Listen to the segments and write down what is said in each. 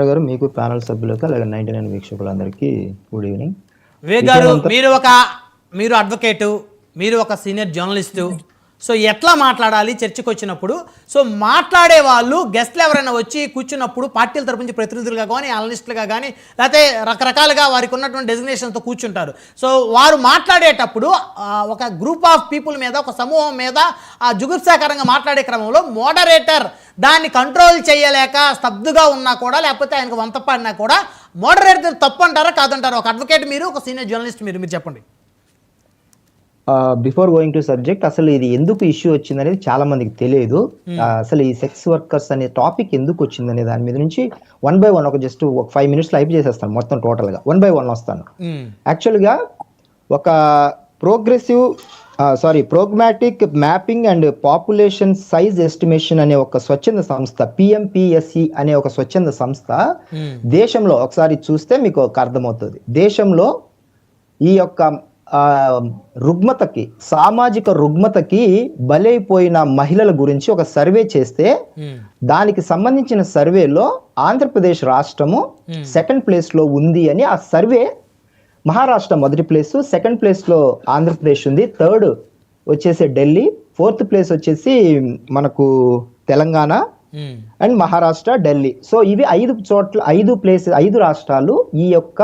గారు మీకు ప్యానెల్ సభ్యులకు అలాగే 99 వీక్షకులందరికీ గుడ్ ఈవినింగ్. వివేక్ గారు, మీరు అడ్వకేటు, మీరు ఒక సీనియర్ జర్నలిస్టు. సో ఎట్లా మాట్లాడాలి చర్చకు వచ్చినప్పుడు? సో మాట్లాడే వాళ్ళు గెస్ట్లు ఎవరైనా వచ్చి కూర్చున్నప్పుడు పార్టీల తరపు నుంచి ప్రతినిధులుగా కానీ అనలిస్టులుగా కానీ లేకపోతే రకరకాలుగా వారికి ఉన్నటువంటి డెసిగ్నేషన్తో కూర్చుంటారు. సో వారు మాట్లాడేటప్పుడు ఒక గ్రూప్ ఆఫ్ పీపుల్ మీద, ఒక సమూహం మీద జుగుప్సాకరంగా మాట్లాడే క్రమంలో మోడరేటర్ దాన్ని కంట్రోల్ చేయలేక స్తబ్దుగా ఉన్నా కూడా, లేకపోతే ఆయనకు వంతపాడినా కూడా మోడరేటర్ తప్పు అంటారా కాదంటారా? ఒక అడ్వకేట్ మీరు, ఒక సీనియర్ జర్నలిస్ట్ మీరు చెప్పండి. బిఫోర్ గోయింగ్ టు సబ్జెక్ట్, అసలు ఇది ఎందుకు ఇష్యూ వచ్చింది అనేది చాలా మందికి తెలియదు. అసలు ఈ సెక్స్ వర్కర్స్ అనే టాపిక్ ఎందుకు వచ్చింది అనే దాని మీద నుంచి 1 by 1 ఒక జస్ట్ ఒక 5 minutes లైవ్ చేసేస్తాను. మొత్తం టోటల్ గా 1 by 1 వస్తాను. యాక్చువల్గా ఒక programmatic mapping and population size estimation అనే ఒక స్వచ్ఛంద సంస్థ, PMPSE అనే ఒక స్వచ్ఛంద సంస్థ దేశంలో ఒకసారి చూస్తే మీకు ఒక అర్థమవుతుంది. దేశంలో ఈ యొక్క రుగ్మతకి, సామాజిక రుగ్మతకి బలైపోయిన మహిళల గురించి ఒక సర్వే చేస్తే దానికి సంబంధించిన సర్వేలో ఆంధ్రప్రదేశ్ రాష్ట్రము 2nd place లో ఉంది అని ఆ survey. Maharashtra 1st place, 2nd place లో ఆంధ్రప్రదేశ్ ఉంది, 3rd వచ్చేసి ఢిల్లీ, 4th place వచ్చేసి మనకు తెలంగాణ అండ్ మహారాష్ట్ర, ఢిల్లీ. సో ఇవి 5 రాష్ట్రాలు ఈ యొక్క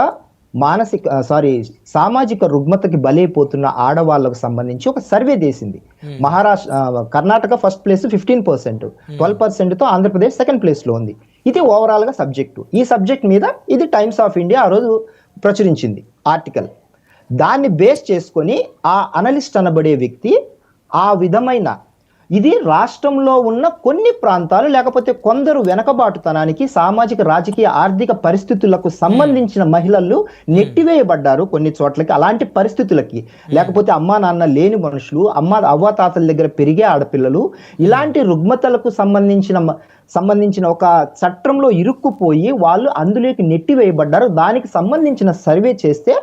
సామాజిక రుగ్మతకి బలైపోతున్న ఆడవాళ్ళకు సంబంధించి ఒక సర్వే చేసింది. Karnataka 1st place 15%, 12%తో Andhra Pradesh 2nd place లో ఉంది. ఇది ఓవరాల్ గా సబ్జెక్టు. ఈ సబ్జెక్ట్ మీద ఇది టైమ్స్ ఆఫ్ ఇండియా ఆ రోజు ప్రచురించింది ఆర్టికల్. దాన్ని బేస్ చేసుకొని ఆ అనలిస్ట్ అనబడే వ్యక్తి ఆ విధమైన ఇది రాష్ట్రంలో ఉన్న కొన్ని ప్రాంతాలు లేకపోతే కొందరు వెనకబాటుతనానికి, సామాజిక, రాజకీయ, ఆర్థిక పరిస్థితులకు సంబంధించిన మహిళలు నెట్టివేయబడ్డారు కొన్ని చోట్లకి. అలాంటి పరిస్థితులకి, లేకపోతే అమ్మా నాన్న లేని మనుషులు, అవ్వాతాతల దగ్గర పెరిగే ఆడపిల్లలు, ఇలాంటి రుగ్మతలకు సంబంధించిన ఒక చట్టంలో ఇరుక్కుపోయి వాళ్ళు అందులోకి నెట్టివేయబడ్డారు. దానికి సంబంధించిన సర్వే చేస్తే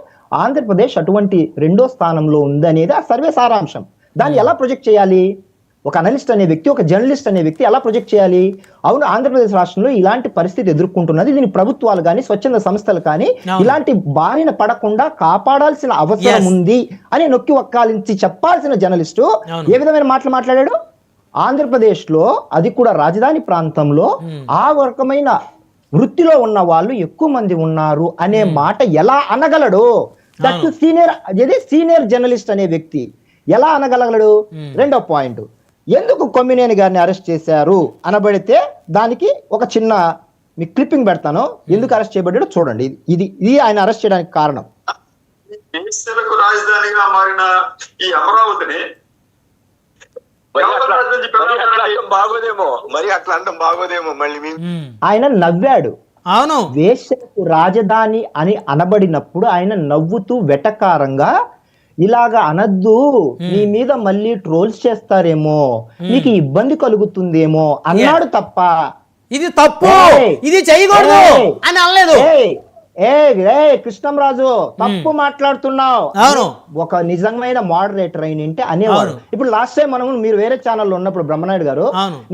ఆంధ్రప్రదేశ్ అటువంటి 2వ స్థానంలో ఉందనేది ఆ సర్వే సారాంశం. దాన్ని ఎలా ప్రొజెక్ట్ చేయాలి? ఒక అనలిస్ట్ అనే వ్యక్తి, ఒక జర్నలిస్ట్ అనే వ్యక్తి ఎలా ప్రొజెక్ట్ చేయాలి? అవును, ఆంధ్రప్రదేశ్ రాష్ట్రంలో ఇలాంటి పరిస్థితి ఎదుర్కొంటున్నది, దీని ప్రభుత్వాలు కానీ స్వచ్ఛంద సంస్థలు కానీ ఇలాంటి బారిన పడకుండా కాపాడాల్సిన అవసరం ఉంది అని నొక్కి వక్కాలించి చెప్పాల్సిన జర్నలిస్టు ఏ విధమైన మాటలు మాట్లాడాడు? ఆంధ్రప్రదేశ్ లో, అది కూడా రాజధాని ప్రాంతంలో ఆ రకమైన వృత్తిలో ఉన్న వాళ్ళు ఎక్కువ మంది ఉన్నారు అనే మాట ఎలా అనగలడు? దట్ సీనియర్ జర్నలిస్ట్ అనే వ్యక్తి ఎలా అనగలగలడు? 2వ పాయింట్, ఎందుకు కొమ్మినేని గారిని అరెస్ట్ చేశారు అనబడితే దానికి ఒక చిన్న మీకు క్లిప్పింగ్ పెడతాను. ఎందుకు అరెస్ట్ చేయబడ్డాడో చూడండి. ఇది ఆయన అరెస్ట్ చేయడానికి కారణం. దేశాలకు రాజధానిగా మారిన ఈ అమరావతిని బాగోదేమో మళ్ళీ ఆయన నవ్వాడు. అవును, వేశ్యకు రాజధాని అని అనబడినప్పుడు ఆయన నవ్వుతూ వెటకారంగా ఇలాగా అనద్దు, నీ మీద మళ్ళీ ట్రోల్స్ చేస్తారేమో, నీకు ఇబ్బంది కలుగుతుందేమో అన్నాడు తప్ప ఇది తప్పు, ఇది చేయకూడదు అని అనలేదు. కృష్ణంరాజు, తప్పు మాట్లాడుతున్నావు. ఒక నిజమైన మోడరేటర్ అయినంటే అనేవాడు. ఇప్పుడు లాస్ట్ టైం మీరు వేరే ఛానల్లో ఉన్నప్పుడు బ్రహ్మనాయుడు గారు,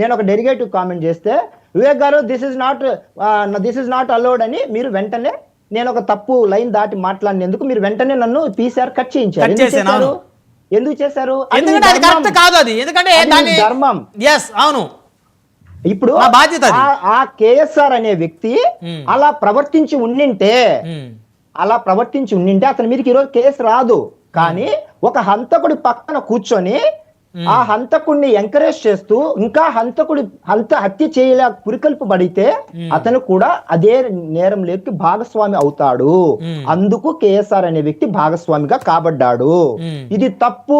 నేను ఒక డెరిగేటివ్ కామెంట్ చేస్తే, వివేక్ గారు దిస్ ఇస్ నాట్ అలౌడ్ అని మీరు వెంటనే, నేను ఒక తప్పు లైన్ దాటి మాట్లాడినందుకు మీరు వెంటనే నన్ను PCR కట్ చేయించారు. ఎందుకు చేశారు? ధర్మం. ఇప్పుడు ఆ KSR అనే వ్యక్తి అలా ప్రవర్తించి ఉండింటే అతని మీదకి ఈరోజు కేసు రాదు. కానీ ఒక హంతకుడి పక్కన కూర్చొని ఆ హంతకుడిని ఎంకరేజ్ చేస్తూ ఇంకా హత్య చేయలే పురికల్పబడితే అతను కూడా అదే నేరంలోకి భాగస్వామి అవుతాడు. అందుకు KSR అనే వ్యక్తి భాగస్వామిగా కాబడ్డాడు. ఇది తప్పు.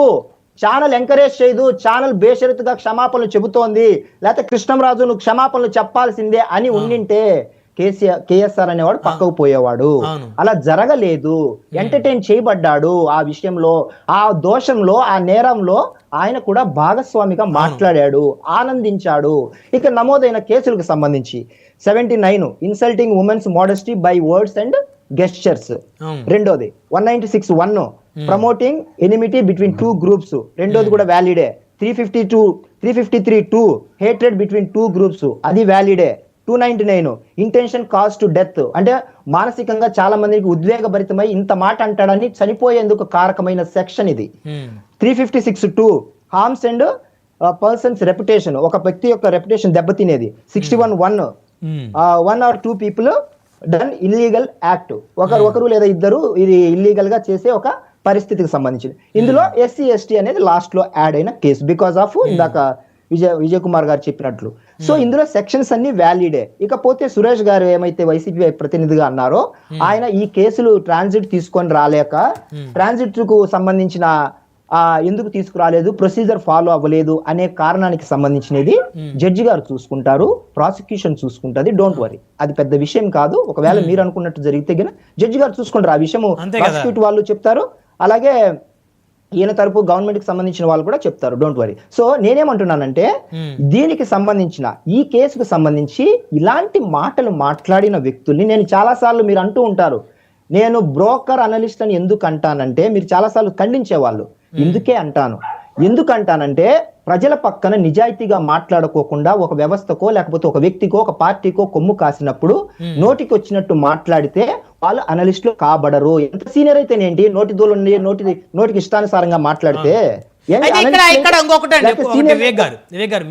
ఛానల్ ఎంకరేజ్ చేయదు, ఛానల్ బేషరతుగా క్షమాపణలు చెబుతోంది, లేకపోతే కృష్ణంరాజు నువ్వు క్షమాపణలు చెప్పాల్సిందే అని ఉండింటే KSR అనేవాడు పక్కకు పోయేవాడు. అలా జరగలేదు. ఎంటర్టైన్ చేయబడ్డాడు. ఆ విషయంలో, ఆ దోషంలో, ఆ నేరంలో ఆయన కూడా భాగస్వామిగా మాట్లాడాడు, ఆనందించాడు. ఇక నమోదైన కేసులకు సంబంధించి 79 insulting women's modesty by words and gestures, రెండోది 196(1) ప్రమోటింగ్ ఎనిమిటీ బిట్వీన్ 2 groups, రెండోది కూడా వ్యాలిడే. 353(2) హేట్రెడ్ బిట్వీన్ 2 groups, అది వ్యాలిడే. 299 ఇంటెన్షన్ కాజ్ టు డెత్, అంటే మానసికంగా చాలా మందికి ఉద్వేగభరితమై ఇంత మాట అంటాడని చనిపోయేందుకు కారకమైన సెక్షన్ ఇది. 356(2) హార్మ్స్ అండ్ పర్సన్స్ రెప్యుటేషన్, ఒక వ్యక్తి యొక్క రెప్యుటేషన్ దెబ్బతినేది. 61(1) 1 or 2 people done illegal act, ఒకరు లేదా ఇద్దరు ఇది ఇల్లీగల్ గా చేసే ఒక పరిస్థితికి సంబంధించింది. ఇందులో SC ST అనేది లాస్ట్ లో యాడ్ అయిన కేసు బికాస్ ఆఫ్ ఇందాక విజయ్ కుమార్ గారు చెప్పినట్లు. సో ఇందులో సెక్షన్స్ అన్ని వ్యాలిడే. ఇకపోతే సురేష్ గారు ఏమైతే వైసీపీ ప్రతినిధిగా అన్నారో, ఆయన ఈ కేసులు ట్రాన్సిట్ తీసుకొని రాలేక ట్రాన్సిట్ కు సంబంధించిన ఎందుకు తీసుకురాలేదు, ప్రొసీజర్ ఫాలో అవ్వలేదు అనే కారణానికి సంబంధించినది జడ్జి గారు చూసుకుంటారు, ప్రాసిక్యూషన్ చూసుకుంటది. డోంట్ వరీ, అది పెద్ద విషయం కాదు. ఒకవేళ మీరు అనుకున్నట్టు జరిగితే గన జడ్జి గారు చూసుకుంటారు ఆ విషయం, ప్రాసిక్యూట్ వాళ్ళు చెప్తారు, అలాగే ఈయన తరపు గవర్నమెంట్ కి సంబంధించిన వాళ్ళు కూడా చెప్తారు. Don't worry. సో నేనేమంటున్నానంటే దీనికి సంబంధించిన ఈ కేసుకు సంబంధించి ఇలాంటి మాటలు మాట్లాడిన వ్యక్తుల్ని నేను చాలా సార్లు, మీరు అంటూ ఉంటారు నేను బ్రోకర్ అనలిస్ట్ అని ఎందుకు అంటానంటే, మీరు చాలా సార్లు ఖండించేవాళ్ళు. ఎందుకంటానంటే ప్రజల పక్కన నిజాయితీగా మాట్లాడుకోకుండా ఒక వ్యవస్థకో లేకపోతే ఒక వ్యక్తికో ఒక పార్టీకో కొమ్ము కాసినప్పుడు నోటికి వచ్చినట్టు మాట్లాడితే వాళ్ళు అనలిస్టులు కాబడరు. ఎంత సీనియర్ అయితేనేంటి, నోటికి ఇష్టానుసారంగా మాట్లాడితే ఇక్కడ ఇంకొకటి వివేక్ గారు